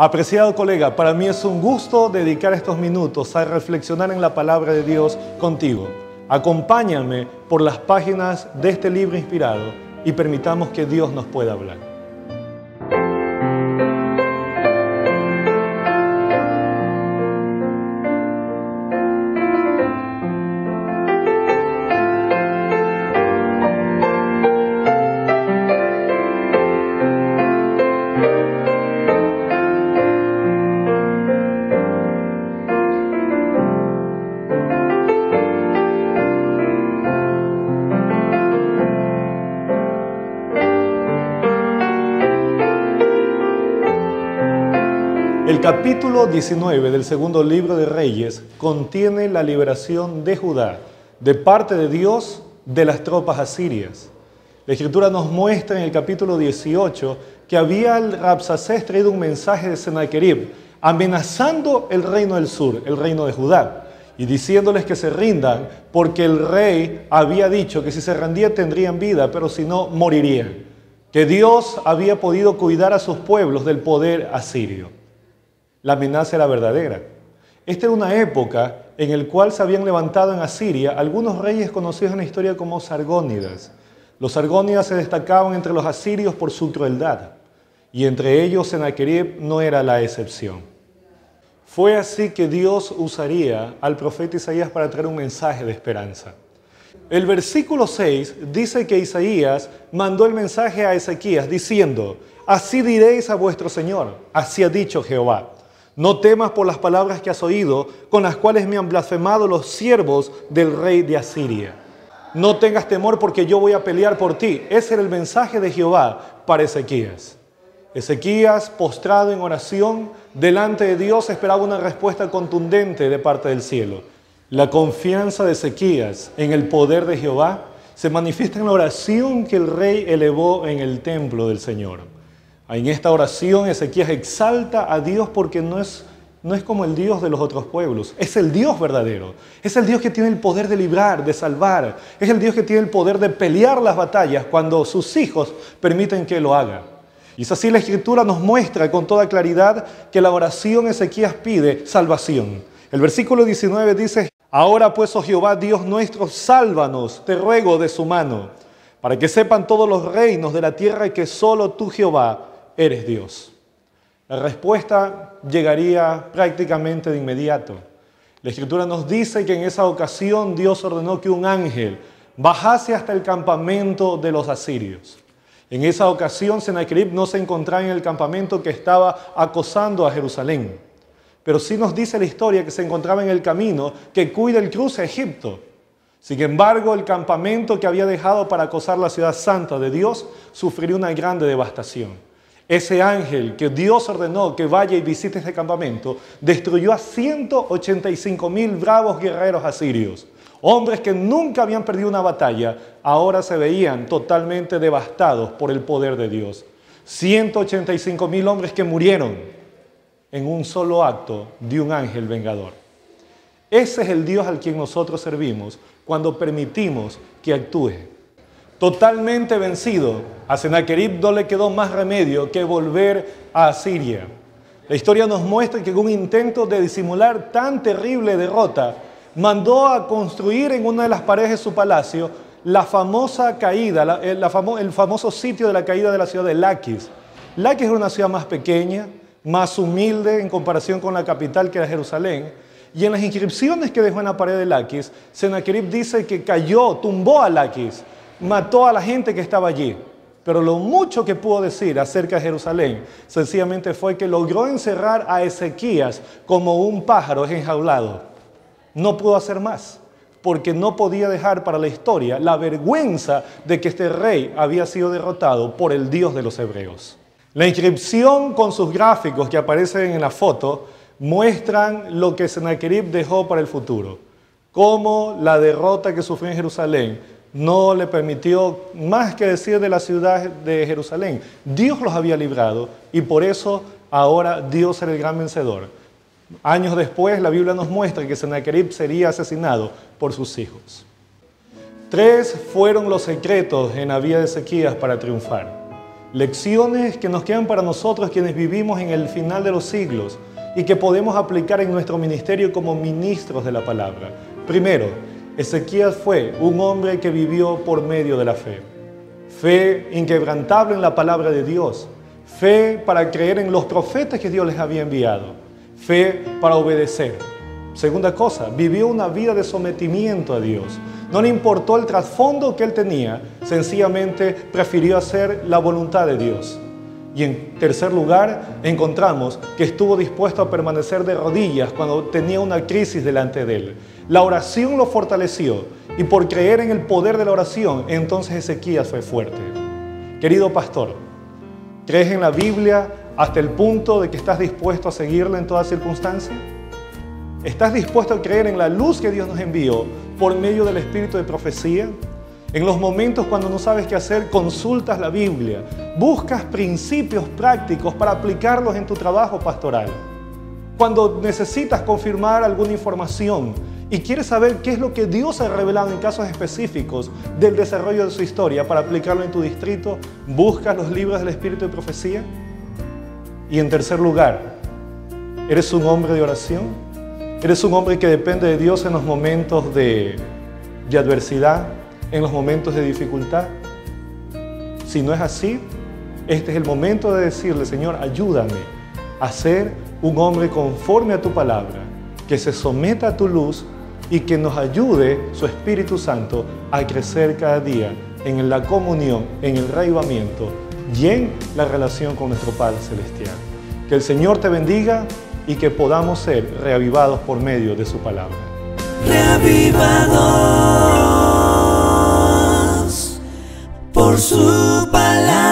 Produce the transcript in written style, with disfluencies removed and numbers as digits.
Apreciado colega, para mí es un gusto dedicar estos minutos a reflexionar en la palabra de Dios contigo. Acompáñame por las páginas de este libro inspirado y permitamos que Dios nos pueda hablar. El capítulo 19 del segundo libro de Reyes contiene la liberación de Judá de parte de Dios de las tropas asirias. La Escritura nos muestra en el capítulo 18 que había el Rabsacés traído un mensaje de Sennacherib amenazando el reino del sur, el reino de Judá, y diciéndoles que se rindan porque el rey había dicho que si se rendían tendrían vida, pero si no morirían, que Dios había podido cuidar a sus pueblos del poder asirio. La amenaza era verdadera. Esta era una época en la cual se habían levantado en Asiria algunos reyes conocidos en la historia como sargónidas. Los sargónidas se destacaban entre los asirios por su crueldad, y entre ellos Sennacherib no era la excepción. Fue así que Dios usaría al profeta Isaías para traer un mensaje de esperanza. El versículo 6 dice que Isaías mandó el mensaje a Ezequías diciendo: «Así diréis a vuestro Señor, así ha dicho Jehová. No temas por las palabras que has oído, con las cuales me han blasfemado los siervos del rey de Asiria. No tengas temor porque yo voy a pelear por ti». Ese era el mensaje de Jehová para Ezequías. Ezequías, postrado en oración, delante de Dios, esperaba una respuesta contundente de parte del cielo. La confianza de Ezequías en el poder de Jehová se manifiesta en la oración que el rey elevó en el templo del Señor. En esta oración Ezequías exalta a Dios porque no es como el Dios de los otros pueblos. Es el Dios verdadero. Es el Dios que tiene el poder de librar, de salvar. Es el Dios que tiene el poder de pelear las batallas cuando sus hijos permiten que lo haga. Y es así la Escritura nos muestra con toda claridad que la oración Ezequías pide salvación. El versículo 19 dice: «Ahora pues, oh Jehová, Dios nuestro, sálvanos, te ruego de su mano, para que sepan todos los reinos de la tierra que solo tú, Jehová, eres Dios». La respuesta llegaría prácticamente de inmediato. La Escritura nos dice que en esa ocasión Dios ordenó que un ángel bajase hasta el campamento de los asirios. En esa ocasión Sennacherib no se encontraba en el campamento que estaba acosando a Jerusalén, pero sí nos dice la historia que se encontraba en el camino que cuida el cruce a Egipto. Sin embargo, el campamento que había dejado para acosar la ciudad santa de Dios sufrió una grande devastación. Ese ángel que Dios ordenó que vaya y visite este campamento destruyó a 185,000 bravos guerreros asirios. Hombres que nunca habían perdido una batalla, ahora se veían totalmente devastados por el poder de Dios. 185,000 hombres que murieron en un solo acto de un ángel vengador. Ese es el Dios al quien nosotros servimos cuando permitimos que actúe. Totalmente vencido, a Sennacherib no le quedó más remedio que volver a Asiria. La historia nos muestra que en un intento de disimular tan terrible derrota, mandó a construir en una de las paredes de su palacio la famosa caída, el famoso sitio de la caída de la ciudad de Laquis. Laquis era una ciudad más pequeña, más humilde en comparación con la capital que era Jerusalén. Y en las inscripciones que dejó en la pared de Laquis, Sennacherib dice que cayó, tumbó a Laquis, mató a la gente que estaba allí. Pero lo mucho que pudo decir acerca de Jerusalén, sencillamente fue que logró encerrar a Ezequías como un pájaro enjaulado. No pudo hacer más, porque no podía dejar para la historia la vergüenza de que este rey había sido derrotado por el Dios de los hebreos. La inscripción con sus gráficos que aparecen en la foto muestran lo que Sennacherib dejó para el futuro, cómo la derrota que sufrió en Jerusalén no le permitió más que decir de la ciudad de Jerusalén. Dios los había librado y por eso ahora Dios era el gran vencedor. Años después, la Biblia nos muestra que Sennacherib sería asesinado por sus hijos. 3 fueron los secretos en la vida de Ezequías para triunfar. Lecciones que nos quedan para nosotros quienes vivimos en el final de los siglos y que podemos aplicar en nuestro ministerio como ministros de la palabra. Primero, Ezequías fue un hombre que vivió por medio de la fe. Fe inquebrantable en la palabra de Dios. Fe para creer en los profetas que Dios les había enviado. Fe para obedecer. Segunda cosa, vivió una vida de sometimiento a Dios. No le importó el trasfondo que él tenía, sencillamente prefirió hacer la voluntad de Dios. Y en tercer lugar, encontramos que estuvo dispuesto a permanecer de rodillas cuando tenía una crisis delante de él. La oración lo fortaleció y por creer en el poder de la oración, entonces Ezequías fue fuerte. Querido pastor, ¿crees en la Biblia hasta el punto de que estás dispuesto a seguirla en toda circunstancia? ¿Estás dispuesto a creer en la luz que Dios nos envió por medio del espíritu de profecía? En los momentos cuando no sabes qué hacer, consultas la Biblia, buscas principios prácticos para aplicarlos en tu trabajo pastoral. Cuando necesitas confirmar alguna información y quieres saber qué es lo que Dios ha revelado en casos específicos del desarrollo de su historia para aplicarlo en tu distrito, buscas los libros del espíritu de profecía. Y en tercer lugar, ¿eres un hombre de oración? ¿Eres un hombre que depende de Dios en los momentos de adversidad, en los momentos de dificultad? Si no es así, este es el momento de decirle: Señor, ayúdame a ser un hombre conforme a tu palabra, que se someta a tu luz y que nos ayude su Espíritu Santo a crecer cada día en la comunión, en el reavivamiento y en la relación con nuestro Padre Celestial. Que el Señor te bendiga y que podamos ser reavivados por medio de su palabra. Reavivados por su palabra.